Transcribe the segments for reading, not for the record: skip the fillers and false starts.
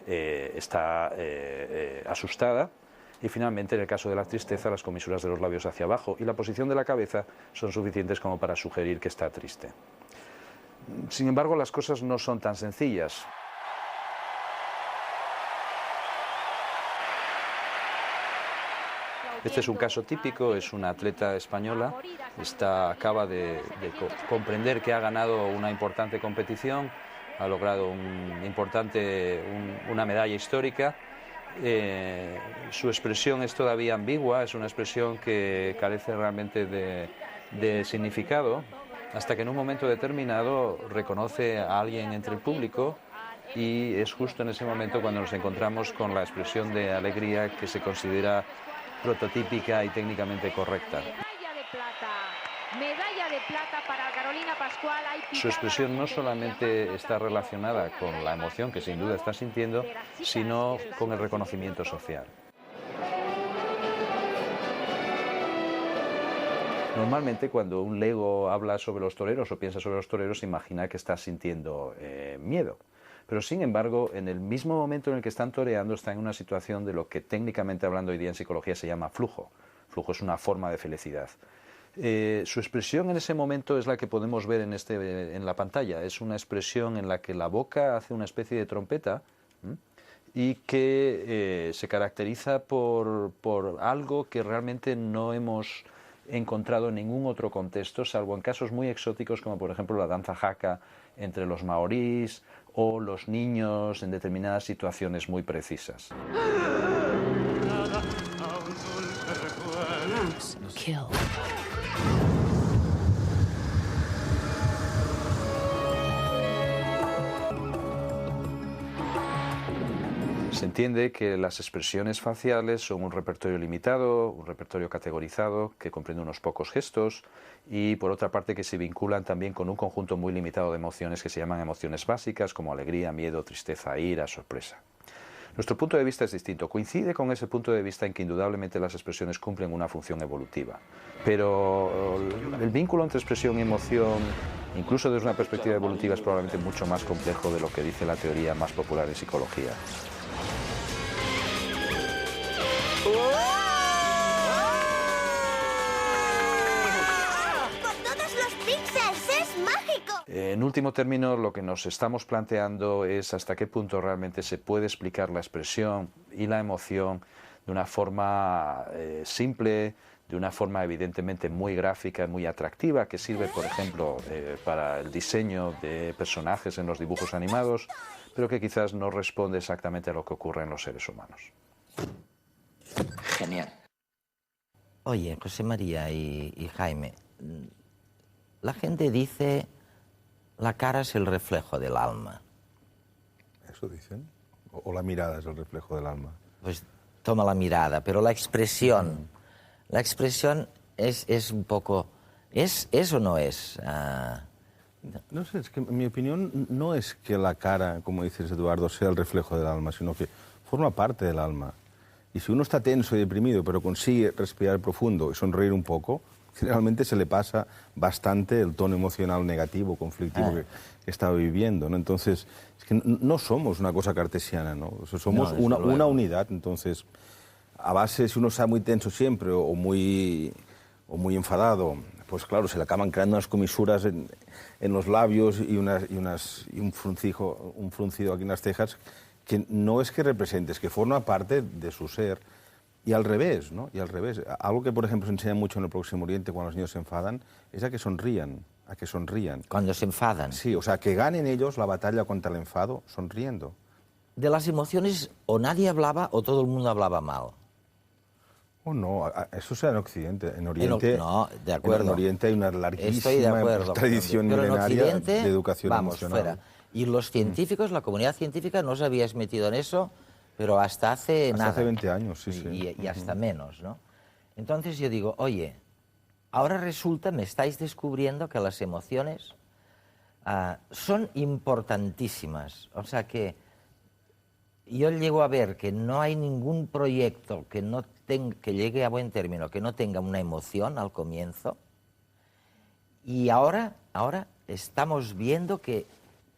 está asustada. Y finalmente, en el caso de la tristeza, las comisuras de los labios hacia abajo y la posición de la cabeza son suficientes como para sugerir que está triste. Sin embargo, las cosas no son tan sencillas. Este es un caso típico, es una atleta española, acaba de comprender que ha ganado una importante competición, ha logrado una medalla histórica. Su expresión es todavía ambigua, es una expresión que carece realmente de significado, hasta que en un momento determinado reconoce a alguien entre el público, y es justo en ese momento cuando nos encontramos con la expresión de alegría que se considera prototípica y técnicamente correcta. Medalla de plata para Carolina Pascual. Su expresión no solamente está relacionada con la emoción que sin duda está sintiendo, sino con el reconocimiento social. Normalmente cuando un lego habla sobre los toreros o piensa sobre los toreros, se imagina que está sintiendo miedo. Pero sin embargo, en el mismo momento en el que están toreando, está en una situación de lo que técnicamente hablando hoy día en psicología se llama flujo. Flujo es una forma de felicidad. Su expresión en ese momento es la que podemos ver en la pantalla. Es una expresión en la que la boca hace una especie de trompeta y que se caracteriza por algo que realmente no hemos encontrado en ningún otro contexto, salvo en casos muy exóticos como por ejemplo la danza haka entre los maorís o los niños en determinadas situaciones muy precisas. Kill. Se entiende que las expresiones faciales son un repertorio limitado, un repertorio categorizado que comprende unos pocos gestos y por otra parte que se vinculan también con un conjunto muy limitado de emociones que se llaman emociones básicas como alegría, miedo, tristeza, ira, sorpresa. Nuestro punto de vista es distinto, coincide con ese punto de vista en que indudablemente las expresiones cumplen una función evolutiva, pero el vínculo entre expresión y emoción, incluso desde una perspectiva evolutiva, es probablemente mucho más complejo de lo que dice la teoría más popular en psicología. En último término, lo que nos estamos planteando es hasta qué punto realmente se puede explicar la expresión y la emoción de una forma simple, de una forma evidentemente muy gráfica, muy atractiva, que sirve, por ejemplo, para el diseño de personajes en los dibujos animados, pero que quizás no responde exactamente a lo que ocurre en los seres humanos. Genial. Oye, José María y Jaime, la gente dice la cara es el reflejo del alma. ¿Eso dicen? ¿O la mirada es el reflejo del alma? Pues toma la mirada, pero la expresión es un poco... ¿Es o no es? No sé, es que en mi opinión no es que la cara, como dices Eduardo, sea el reflejo del alma, sino que forma parte del alma. Y si uno está tenso y deprimido, pero consigue respirar profundo y sonreír un poco, generalmente se le pasa bastante el tono emocional negativo, conflictivo que estaba viviendo, ¿no? Entonces, es que no somos una cosa cartesiana, ¿no? O sea, somos una unidad. Entonces, a base, si uno está muy tenso siempre o muy enfadado, pues claro, se le acaban creando unas comisuras en los labios y un fruncido aquí en las cejas, que no es que represente, es que forma parte de su ser. Y al revés, ¿no? Y al revés. Algo que, por ejemplo, se enseña mucho en el Próximo Oriente cuando los niños se enfadan, es a que sonrían. Cuando se enfadan. Sí, o sea, que ganen ellos la batalla contra el enfado sonriendo. De las emociones o nadie hablaba o todo el mundo hablaba mal. Oh, no, eso sea en Occidente. En Oriente, no, de acuerdo. En Oriente hay una larguísima tradición milenaria de educación emocional. Fuera. Y los científicos, la comunidad científica, no os habíais metido en eso, pero hasta hace nada. Hace 20 años, sí. Y hasta menos, ¿no? Entonces yo digo, oye, ahora resulta, me estáis descubriendo que las emociones son importantísimas. O sea que yo llego a ver que no hay ningún proyecto que llegue a buen término, que no tenga una emoción al comienzo. Y ahora estamos viendo que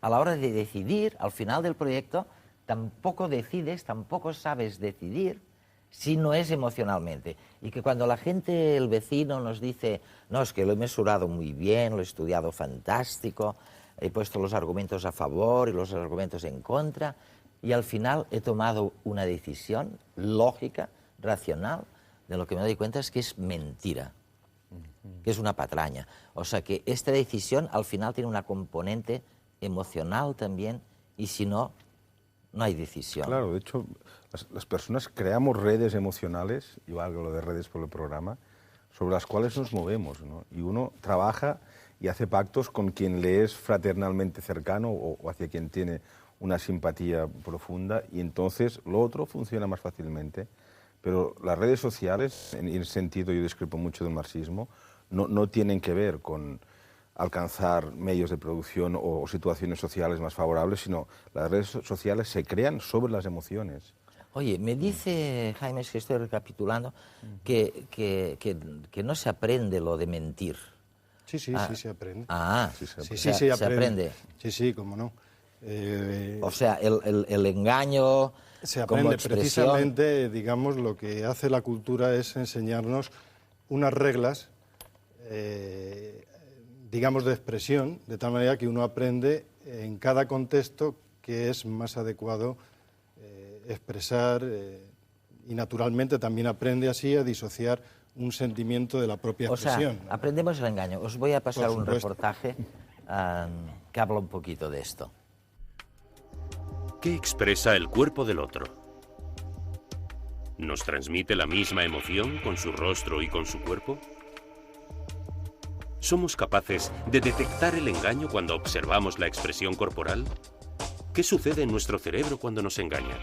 a la hora de decidir, al final del proyecto, tampoco decides, tampoco sabes decidir si no es emocionalmente. Y que cuando la gente, el vecino nos dice, no, es que lo he mesurado muy bien, lo he estudiado fantástico, he puesto los argumentos a favor y los argumentos en contra, y al final he tomado una decisión lógica, racional, de lo que me doy cuenta es que es mentira, que es una patraña. O sea que esta decisión al final tiene una componente emocional también, y si no, no hay decisión. Claro, de hecho, las personas creamos redes emocionales, yo hago lo de redes por el programa, sobre las cuales nos movemos, ¿no? Y uno trabaja y hace pactos con quien le es fraternalmente cercano o hacia quien tiene una simpatía profunda, y entonces lo otro funciona más fácilmente. Pero las redes sociales, en ese sentido yo discrepo mucho del marxismo, no tienen que ver con alcanzar medios de producción o situaciones sociales más favorables, sino las redes sociales se crean sobre las emociones. Oye, me dice Jaime, es que estoy recapitulando, que no se aprende lo de mentir. Sí, sí, sí se aprende. Ah, Sí, se Sí, sí, se aprende. Sí, sí, cómo no. O sea, el engaño Se como aprende expresión. precisamente, digamos, lo que hace la cultura es enseñarnos unas reglas, digamos, de expresión, de tal manera que uno aprende en cada contexto que es más adecuado expresar y naturalmente también aprende así a disociar un sentimiento de la propia O sea, expresión, ¿no? aprendemos el engaño. Os voy a pasar Por un supuesto. reportaje que habla un poquito de esto. ¿Qué expresa el cuerpo del otro? ¿Nos transmite la misma emoción con su rostro y con su cuerpo? ¿Somos capaces de detectar el engaño cuando observamos la expresión corporal? ¿Qué sucede en nuestro cerebro cuando nos engañan?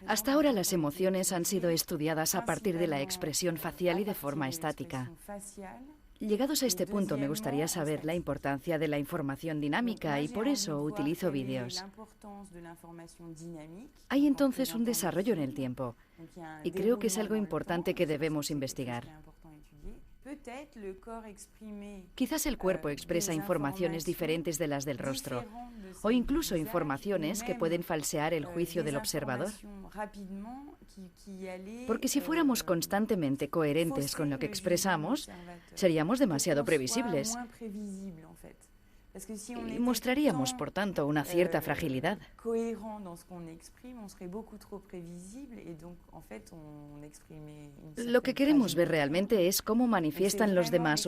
Hasta ahora las emociones han sido estudiadas a partir de la expresión facial y de forma estática. Llegados a este punto, me gustaría saber la importancia de la información dinámica y por eso utilizo vídeos. Hay entonces un desarrollo en el tiempo y creo que es algo importante que debemos investigar. Quizás el cuerpo expresa informaciones diferentes de las del rostro, o incluso informaciones que pueden falsear el juicio del observador. Porque si fuéramos constantemente coherentes con lo que expresamos, seríamos demasiado previsibles. Y mostraríamos, por tanto, una cierta fragilidad. Lo que queremos ver realmente es cómo manifiestan los demás sus